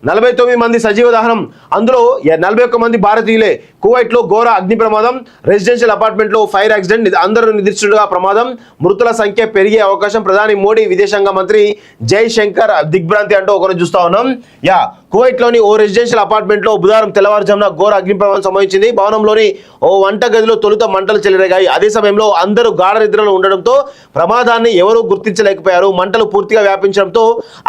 49 మంది సజీవ దహనం, అందులో 41 మంది భారతీయులే. కువైట్లో ఘోర అగ్ని ప్రమాదం, రెసిడెన్షియల్ అపార్ట్మెంట్లో ఫైర్ యాక్సిడెంట్, అందరూ నిద్రిస్తుగా ప్రమాదం, మృతుల సంఖ్య పెరిగే అవకాశం. ప్రధాని మోడీ, విదేశాంగ మంత్రి జైశంకర్ దిగ్భ్రాంతి అంటూ ఒకరు చూస్తా ఉన్నాం. కువైట్లోని ఓ రెసిడెన్షియల్ అపార్ట్మెంట్లో బుధవారం తెల్లవారుజామున ఘోర అగ్ని ప్రమాదం సంభవించింది. భవనంలోని ఓ వంట గదిలో తొలుత మంటలు చెలరేగాయి. అదే సమయంలో అందరూ గాఢ నిద్రలో ఉండడంతో ప్రమాదాన్ని ఎవరూ గుర్తించలేకపోయారు. మంటలు పూర్తిగా వ్యాపించడంతో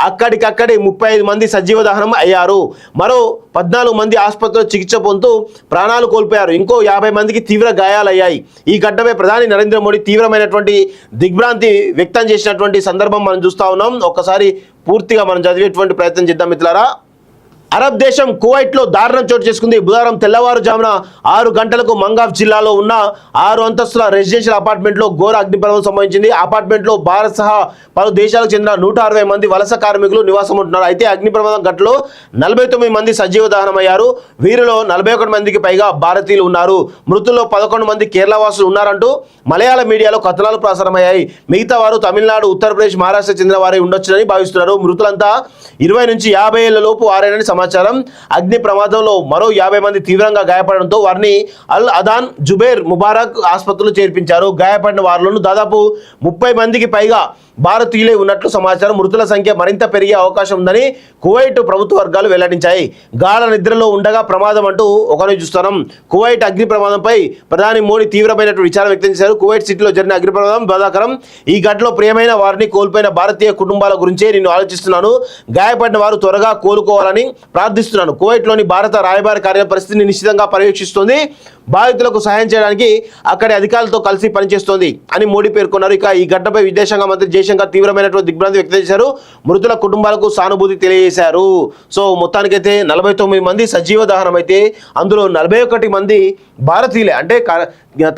అక్కడికక్కడే 35 మంది సజీవ దహనం అయ్యారు. మరో 14 మంది ఆసుపత్రిలో చికిత్స పొందుతూ ప్రాణాలు కోల్పోయారు. ఇంకో 50 మందికి తీవ్ర గాయాలయ్యాయి. ఈ ఘటనపై ప్రధాని నరేంద్ర మోడీ తీవ్రమైనటువంటి దిగ్భ్రాంతి వ్యక్తం చేసినటువంటి సందర్భం మనం చూస్తా ఉన్నాం. ఒక్కసారి పూర్తిగా మనం చదివేటువంటి ప్రయత్నం చేద్దాం మిత్రులారా. అరబ్ దేశం కువైట్లో దారుణం చోటు చేసుకుంది. బుధవారం తెల్లవారుజామున 6 గంటలకు మంగాఫ్ జిల్లాలో ఉన్న 6 అంతస్తుల రెసిడెన్షియల్ అపార్ట్మెంట్లో ఘోర అగ్ని ప్రమాదం సంభవించింది. అపార్ట్మెంట్లో భారత్ సహా పలు దేశాలకు చెందిన 160 మంది వలస కార్మికులు నివాసం ఉంటున్నారు. అయితే అగ్ని ప్రమాదం ఘటనలో 49 మంది సజీవ దహనమయ్యారు. వీరిలో 41 మందికి పైగా భారతీయులు ఉన్నారు. మృతుల్లో 11 మంది కేరళ వాసులు ఉన్నారంటూ మలయాళ మీడియాలో కథనాలు ప్రసారమయ్యాయి. మిగతా వారు తమిళనాడు, ఉత్తరప్రదేశ్, మహారాష్ట్ర చెందిన వారే ఉండొచ్చునని భావిస్తున్నారు. మృతులంతా 20 నుంచి 50 ఏళ్ల లోపు వారేనని సమాచారం. అగ్ని ప్రమాదంలో మరో 50 మంది తీవ్రంగా గాయపడడంతో వారిని అల్ అదాన్, జుబేర్ ముబారక్ ఆసుపత్రులు చేర్పించారు. గాయపడిన వారిలోనూ దాదాపు 30 మందికి పైగా భారతీయులే ఉన్నట్లు సమాచారం. మృతుల సంఖ్య మరింత పెరిగే అవకాశం ఉందని కువైట్ ప్రభుత్వ వర్గాలు వెల్లడించాయి. గాఢ నిద్రలో ఉండగా ప్రమాదం అంటూ ఒకరిని చూస్తున్నాం. కువైట్ అగ్ని ప్రమాదంపై ప్రధాని మోడీ తీవ్రమైనటువంటి విచారం వ్యక్తం చేశారు. కువైట్ సిటీలో జరిగిన అగ్ని ప్రమాదం బాధాకరం. ఈ ఘటనలో ప్రియమైన వారిని కోల్పోయిన భారతీయ కుటుంబాల గురించే నేను ఆలోచిస్తున్నాను. గాయపడిన వారు త్వరగా కోలుకోవాలని ప్రార్థిస్తున్నాను. కువైట్లోని భారత రాయబార కార్యాలయం పరిస్థితిని నిశ్చితంగా పర్యవేక్షిస్తోంది. బాధితులకు సహాయం చేయడానికి అక్కడి అధికారులతో కలిసి పనిచేస్తోంది అని మోడీ పేర్కొన్నారు. ఇక ఈ ఘటనపై విదేశాంగ మంత్రి జయశంకర్ తీవ్రమైనటువంటి దిగ్భ్రాంతి వ్యక్తం చేశారు. మృతుల కుటుంబాలకు సానుభూతి తెలియజేశారు. సో మొత్తానికైతే 49 మంది సజీవ దహనం అయితే అందులో 41 మంది భారతీయులే. అంటే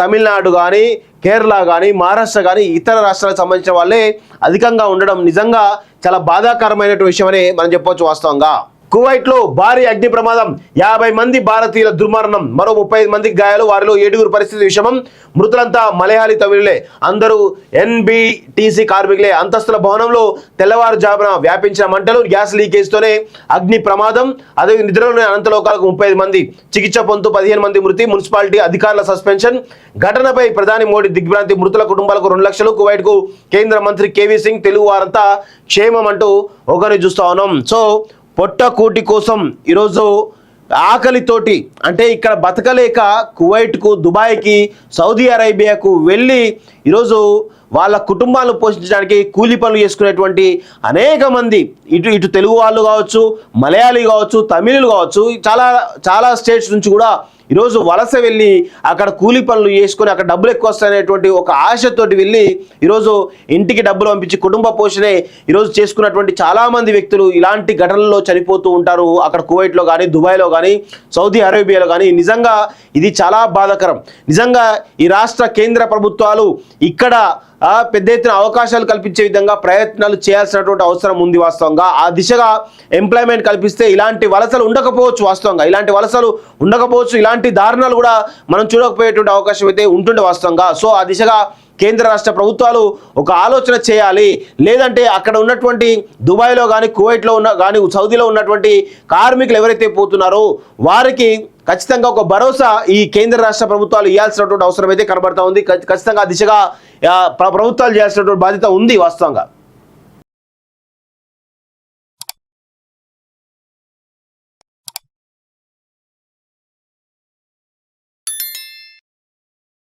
తమిళనాడు కానీ, కేరళ కానీ, మహారాష్ట్ర కానీ ఇతర రాష్ట్రాలకు సంబంధించిన వాళ్ళే అధికంగా ఉండడం నిజంగా చాలా బాధాకరమైనటువంటి విషయమని మనం చెప్పవచ్చు. వాస్తవంగా కువైట్లో భారీ అగ్ని ప్రమాదం, 50 మంది భారతీయుల దుర్మరణం, మరో 35 మందికి గాయాలు. వారిలో 7 పరిస్థితి విషమం. మృతులంతా మలయాళీ తమిళులే, అందరూ ఎన్బిటిసి కార్మికులే. అంతస్తుల భవనంలో తెల్లవారుజామున వ్యాపించిన మంటలు, గ్యాస్ లీకేజ్తోనే అగ్ని ప్రమాదం. అదే నిద్రలోని అనంతలోకాలకు 35 మంది చికిత్స పొందుతూ 15 మంది మృతి. మున్సిపాలిటీ అధికారుల సస్పెన్షన్. ఘటనపై ప్రధాని మోడీ దిగ్భ్రాంతి. మృతుల కుటుంబాలకు 2 లక్షలు. కువైట్కు కేంద్ర మంత్రి కేవీ సింగ్. తెలుగు వారంతా క్షేమం అంటూ ఒకరిని చూస్తా ఉన్నాం. సో పొట్టకూటి కోసం ఈరోజు ఆకలితోటి అంటే ఇక్కడ బతకలేక కువైట్కు, దుబాయ్కి, సౌదీ అరేబియాకు వెళ్ళి ఈరోజు వాళ్ళ కుటుంబాలను పోషించడానికి కూలీ పనులు చేసుకునేటువంటి అనేక మంది ఇటు తెలుగు వాళ్ళు కావచ్చు, మలయాళీ కావచ్చు, తమిళులు కావచ్చు, చాలా స్టేట్స్ నుంచి కూడా ఈరోజు వలస వెళ్ళి అక్కడ కూలీ పనులు చేసుకొని అక్కడ డబ్బులు ఎక్కువ వస్తాయనేటువంటి ఒక ఆశతోటి వెళ్ళి ఈరోజు ఇంటికి డబ్బులు పంపించి కుటుంబ పోషణే ఈరోజు చేసుకున్నటువంటి చాలామంది వ్యక్తులు ఇలాంటి ఘటనల్లో చనిపోతూ ఉంటారు. అక్కడ కువైట్లో కానీ, దుబాయ్లో కానీ, సౌదీ అరేబియాలో కానీ. నిజంగా ఇది చాలా బాధాకరం. నిజంగా ఈ రాష్ట్ర కేంద్ర ప్రభుత్వాలు ఇక్కడ పెద్ద ఎత్తున అవకాశాలు కల్పించే విధంగా ప్రయత్నాలు చేయాల్సినటువంటి అవసరం ఉంది. వాస్తవంగా ఆ దిశగా ఎంప్లాయ్మెంట్ కల్పిస్తే ఇలాంటి వలసలు ఉండకపోవచ్చు. వాస్తవంగా ఇలాంటి వలసలు ఉండకపోవచ్చు. ఇలాంటి దారుణాలు కూడా మనం చూడకపోయేటువంటి అవకాశం అయితే ఉంటుండే వాస్తవంగా. సో ఆ దిశగా కేంద్ర రాష్ట్ర ప్రభుత్వాలు ఒక ఆలోచన చేయాలి. లేదంటే అక్కడ ఉన్నటువంటి దుబాయ్లో కానీ, కువైట్లో కానీ, సౌదీలో ఉన్నటువంటి కార్మికులు ఎవరైతే పోతున్నారో వారికి ఖచ్చితంగా ఒక భరోసా ఈ కేంద్ర రాష్ట్ర ప్రభుత్వాలు ఇవ్వాల్సినటువంటి అవసరం అయితే కనబడతా ఉంది. ఖచ్చితంగా ఆ దిశగా ప్రభుత్వాలు చేయాల్సినటువంటి బాధ్యత ఉంది వాస్తవంగా.